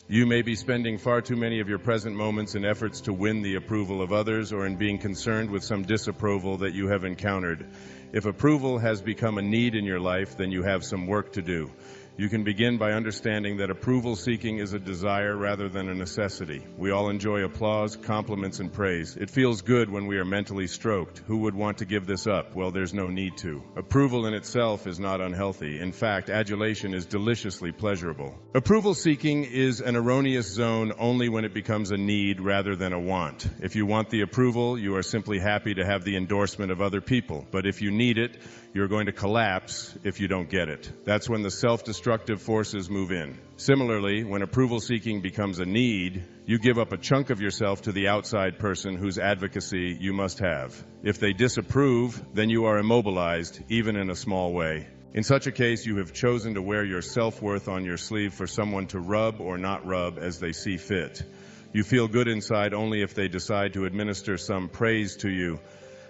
You may be spending far too many of your present moments in efforts to win the approval of others or in being concerned with some disapproval that you have encountered. If approval has become a need in your life, then you have some work to do. You can begin by understanding that approval seeking is a desire rather than a necessity. We all enjoy applause, compliments, and praise. It feels good when we are mentally stroked. Who would want to give this up? Well, there's no need to. Approval in itself is not unhealthy. In fact, adulation is deliciously pleasurable. Approval seeking is an erroneous zone only when it becomes a need rather than a want. If you want the approval, you are simply happy to have the endorsement of other people. But if you need it, you're going to collapse if you don't get it. That's when the self-destructive forces move in. Similarly, when approval seeking becomes a need, you give up a chunk of yourself to the outside person whose advocacy you must have. If they disapprove, then you are immobilized, even in a small way. In such a case, you have chosen to wear your self-worth on your sleeve for someone to rub or not rub as they see fit. You feel good inside only if they decide to administer some praise to you.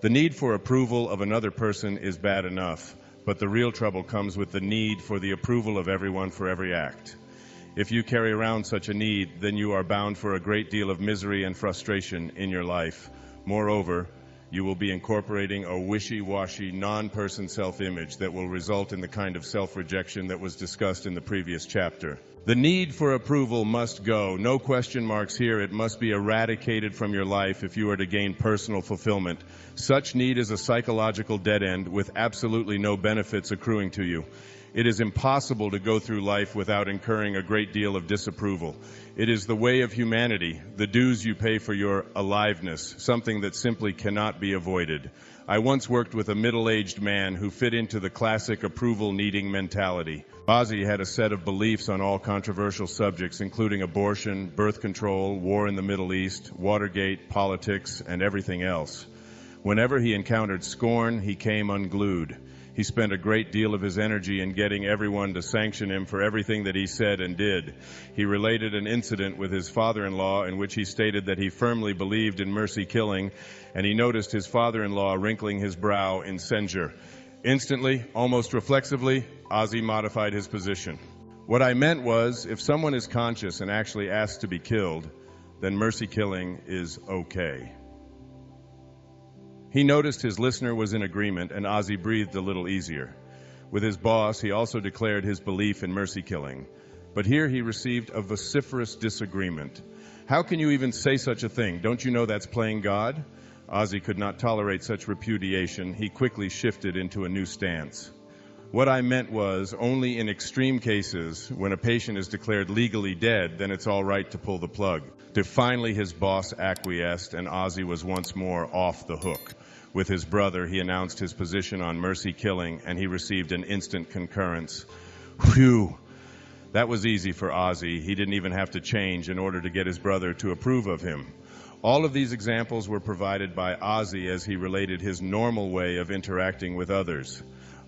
The need for approval of another person is bad enough, but the real trouble comes with the need for the approval of everyone for every act. If you carry around such a need, then you are bound for a great deal of misery and frustration in your life. Moreover, you will be incorporating a wishy-washy, non-person self-image that will result in the kind of self-rejection that was discussed in the previous chapter. The need for approval must go. No question marks here. It must be eradicated from your life if you are to gain personal fulfillment. Such need is a psychological dead end with absolutely no benefits accruing to you. It is impossible to go through life without incurring a great deal of disapproval. It is the way of humanity, the dues you pay for your aliveness, something that simply cannot be avoided. I once worked with a middle-aged man who fit into the classic approval-needing mentality. Ozzy had a set of beliefs on all controversial subjects, including abortion, birth control, war in the Middle East, Watergate, politics, and everything else. Whenever he encountered scorn, he came unglued. He spent a great deal of his energy in getting everyone to sanction him for everything that he said and did. He related an incident with his father-in-law in which he stated that he firmly believed in mercy killing, and he noticed his father-in-law wrinkling his brow in censure. Instantly, almost reflexively, Ozzy modified his position. What I meant was, if someone is conscious and actually asks to be killed, then mercy killing is okay. He noticed his listener was in agreement, and Ozzy breathed a little easier. With his boss, he also declared his belief in mercy killing. But here he received a vociferous disagreement. How can you even say such a thing? Don't you know that's playing God? Ozzy could not tolerate such repudiation. He quickly shifted into a new stance. What I meant was, only in extreme cases, when a patient is declared legally dead, then it's all right to pull the plug. Finally, his boss acquiesced, and Ozzy was once more off the hook. With his brother, he announced his position on mercy killing, and he received an instant concurrence. Phew! That was easy for Ozzy. He didn't even have to change in order to get his brother to approve of him. All of these examples were provided by Ozzy as he related his normal way of interacting with others.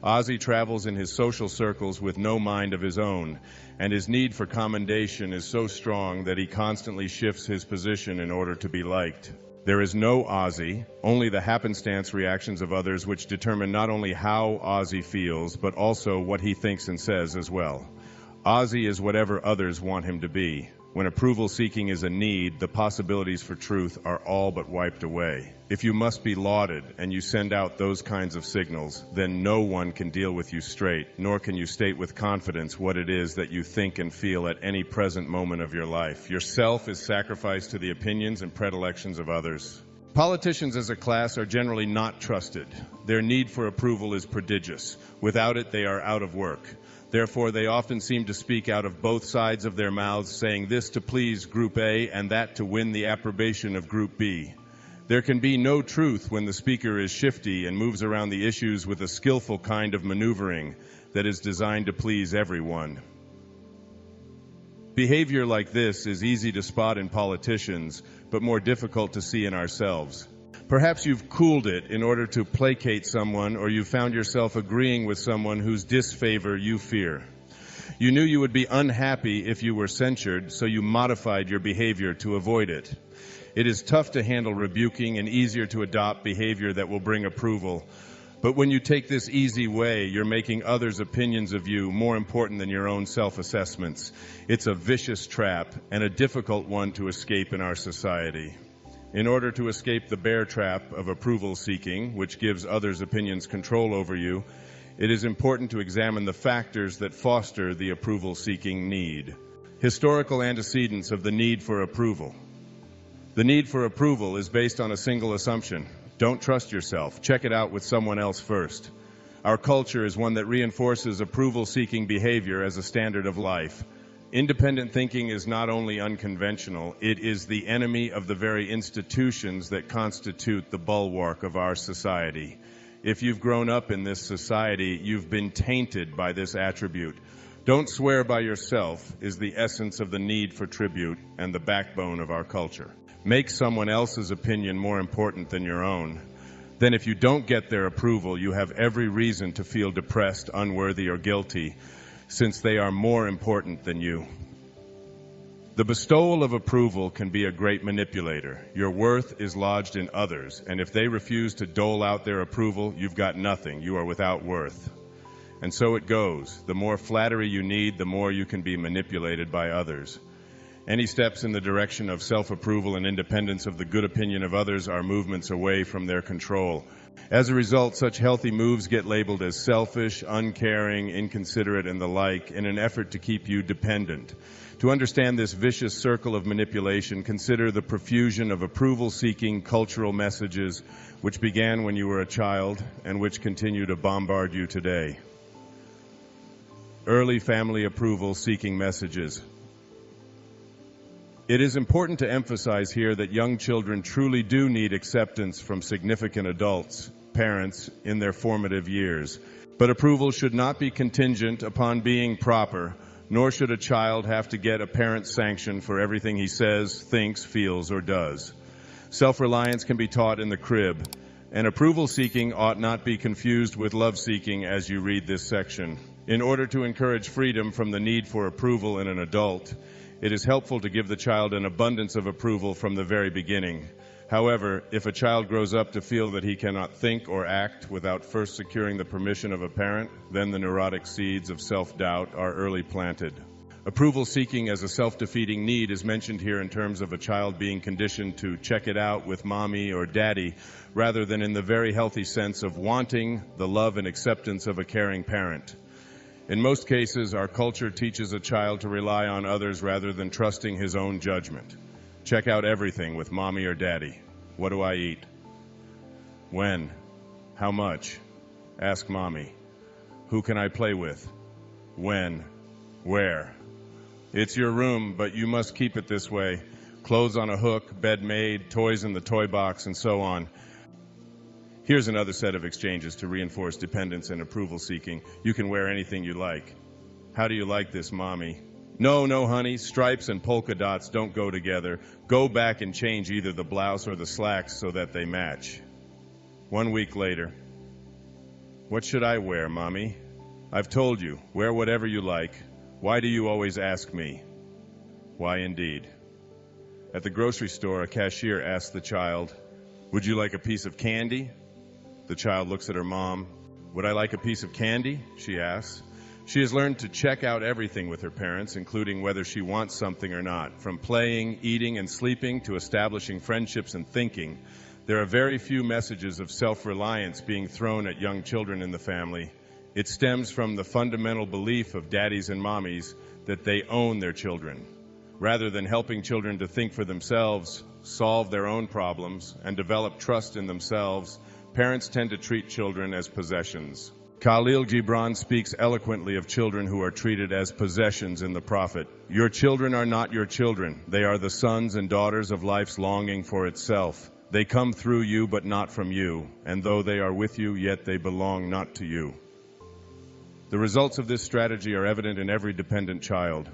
Ozzy travels in his social circles with no mind of his own, and his need for commendation is so strong that he constantly shifts his position in order to be liked. There is no Ozzy, only the happenstance reactions of others which determine not only how Ozzy feels, but also what he thinks and says as well. Ozzy is whatever others want him to be. When approval seeking is a need, the possibilities for truth are all but wiped away. If you must be lauded and you send out those kinds of signals, then no one can deal with you straight, nor can you state with confidence what it is that you think and feel at any present moment of your life. Yourself is sacrificed to the opinions and predilections of others. Politicians as a class are generally not trusted. Their need for approval is prodigious. Without it, they are out of work. Therefore, they often seem to speak out of both sides of their mouths, saying this to please Group A and that to win the approbation of Group B. There can be no truth when the speaker is shifty and moves around the issues with a skillful kind of maneuvering that is designed to please everyone. Behavior like this is easy to spot in politicians, but more difficult to see in ourselves. Perhaps you've cooled it in order to placate someone, or you found yourself agreeing with someone whose disfavor you fear. You knew you would be unhappy if you were censured, so you modified your behavior to avoid it. It is tough to handle rebuking and easier to adopt behavior that will bring approval. But when you take this easy way, you're making others' opinions of you more important than your own self-assessments. It's a vicious trap and a difficult one to escape in our society. In order to escape the bear trap of approval seeking, which gives others' opinions control over you, it is important to examine the factors that foster the approval seeking need. Historical antecedents of the need for approval. The need for approval is based on a single assumption. Don't trust yourself. Check it out with someone else first. Our culture is one that reinforces approval-seeking behavior as a standard of life. Independent thinking is not only unconventional, it is the enemy of the very institutions that constitute the bulwark of our society. If you've grown up in this society, you've been tainted by this attribute. Don't swear by yourself is the essence of the need for tribute and the backbone of our culture. Make someone else's opinion more important than your own. Then if you don't get their approval, you have every reason to feel depressed, unworthy, or guilty, since they are more important than you. The bestowal of approval can be a great manipulator. Your worth is lodged in others, and if they refuse to dole out their approval, you've got nothing. You are without worth. And so it goes. The more flattery you need, the more you can be manipulated by others. Any steps in the direction of self-approval and independence of the good opinion of others are movements away from their control. As a result, such healthy moves get labeled as selfish, uncaring, inconsiderate, and the like in an effort to keep you dependent. To understand this vicious circle of manipulation, consider the profusion of approval-seeking cultural messages which began when you were a child and which continue to bombard you today. Early family approval-seeking messages. It is important to emphasize here that young children truly do need acceptance from significant adults, parents, in their formative years. But approval should not be contingent upon being proper, nor should a child have to get a parent's sanction for everything he says, thinks, feels, or does. Self-reliance can be taught in the crib, and approval-seeking ought not be confused with love-seeking as you read this section. In order to encourage freedom from the need for approval in an adult, it is helpful to give the child an abundance of approval from the very beginning. However, if a child grows up to feel that he cannot think or act without first securing the permission of a parent, then the neurotic seeds of self-doubt are early planted. Approval seeking as a self-defeating need is mentioned here in terms of a child being conditioned to check it out with mommy or daddy, rather than in the very healthy sense of wanting the love and acceptance of a caring parent. In most cases, our culture teaches a child to rely on others rather than trusting his own judgment. Check out everything with mommy or daddy. What do I eat? When? How much? Ask mommy. Who can I play with? When? Where? It's your room, but you must keep it this way. Clothes on a hook, bed made, toys in the toy box, and so on. Here's another set of exchanges to reinforce dependence and approval seeking. You can wear anything you like. How do you like this, mommy? No, honey, stripes and polka dots don't go together. Go back and change either the blouse or the slacks so that they match. 1 week later. What should I wear, mommy? I've told you, wear whatever you like. Why do you always ask me? Why indeed. At the grocery store, a cashier asks the child, would you like a piece of candy? The child looks at her mom. Would I like a piece of candy? She asks. She has learned to check out everything with her parents, including whether she wants something or not. From playing, eating, and sleeping to establishing friendships and thinking, there are very few messages of self-reliance being thrown at young children in the family. It stems from the fundamental belief of daddies and mommies that they own their children. Rather than helping children to think for themselves, solve their own problems, and develop trust in themselves, parents tend to treat children as possessions. Khalil Gibran speaks eloquently of children who are treated as possessions in The Prophet. Your children are not your children. They are the sons and daughters of life's longing for itself. They come through you, but not from you. And though they are with you, yet they belong not to you. The results of this strategy are evident in every dependent child.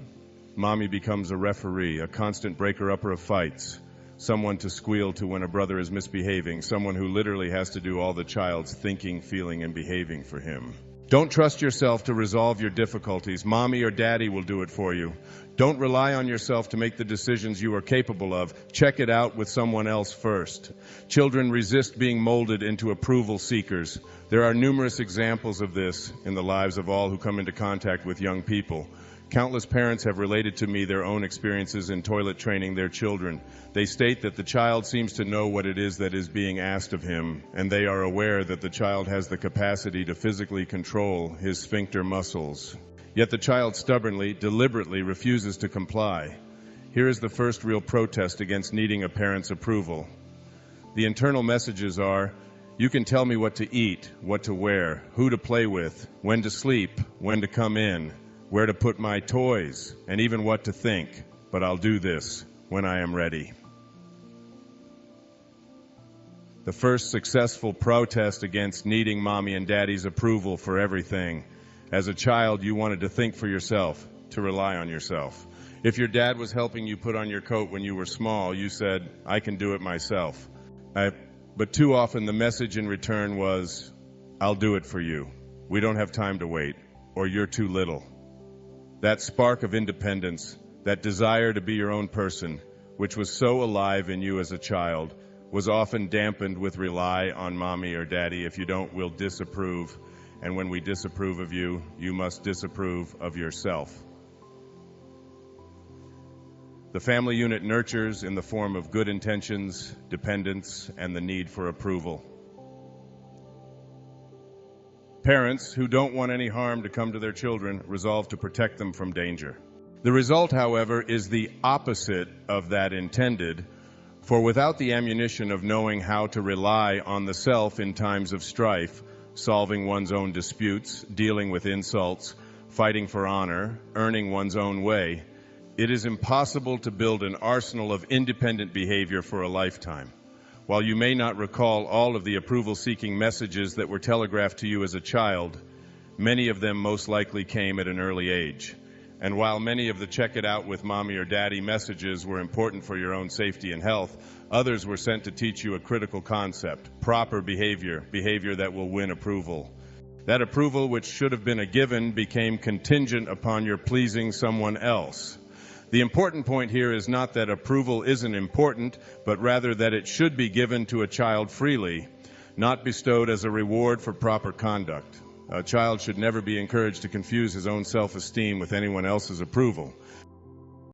Mommy becomes a referee, a constant breaker-upper of fights, someone to squeal to when a brother is misbehaving, someone who literally has to do all the child's thinking, feeling, and behaving for him. Don't trust yourself to resolve your difficulties. Mommy or daddy will do it for you. Don't rely on yourself to make the decisions you are capable of. Check it out with someone else first. Children resist being molded into approval seekers. There are numerous examples of this in the lives of all who come into contact with young people. Countless parents have related to me their own experiences in toilet training their children. They state that the child seems to know what it is that is being asked of him, and they are aware that the child has the capacity to physically control his sphincter muscles. Yet the child stubbornly, deliberately refuses to comply. Here is the first real protest against needing a parent's approval. The internal messages are, you can tell me what to eat, what to wear, who to play with, when to sleep, when to come in, where to put my toys, and even what to think, but I'll do this when I am ready. The first successful protest against needing mommy and daddy's approval for everything. As a child, you wanted to think for yourself, to rely on yourself. If your dad was helping you put on your coat when you were small, you said, I can do it myself. But too often the message in return was, I'll do it for you. We don't have time to wait, or you're too little. That spark of independence, that desire to be your own person, which was so alive in you as a child, was often dampened with rely on mommy or daddy. If you don't, we'll disapprove. And when we disapprove of you, you must disapprove of yourself. The family unit nurtures in the form of good intentions, dependence, and the need for approval. Parents who don't want any harm to come to their children resolve to protect them from danger. The result, however, is the opposite of that intended, for without the ammunition of knowing how to rely on the self in times of strife, solving one's own disputes, dealing with insults, fighting for honor, earning one's own way, it is impossible to build an arsenal of independent behavior for a lifetime. While you may not recall all of the approval-seeking messages that were telegraphed to you as a child, many of them most likely came at an early age. And while many of the check it out with mommy or daddy messages were important for your own safety and health, others were sent to teach you a critical concept, proper behavior, behavior that will win approval. That approval, which should have been a given, became contingent upon your pleasing someone else. The important point here is not that approval isn't important, but rather that it should be given to a child freely, not bestowed as a reward for proper conduct. A child should never be encouraged to confuse his own self-esteem with anyone else's approval.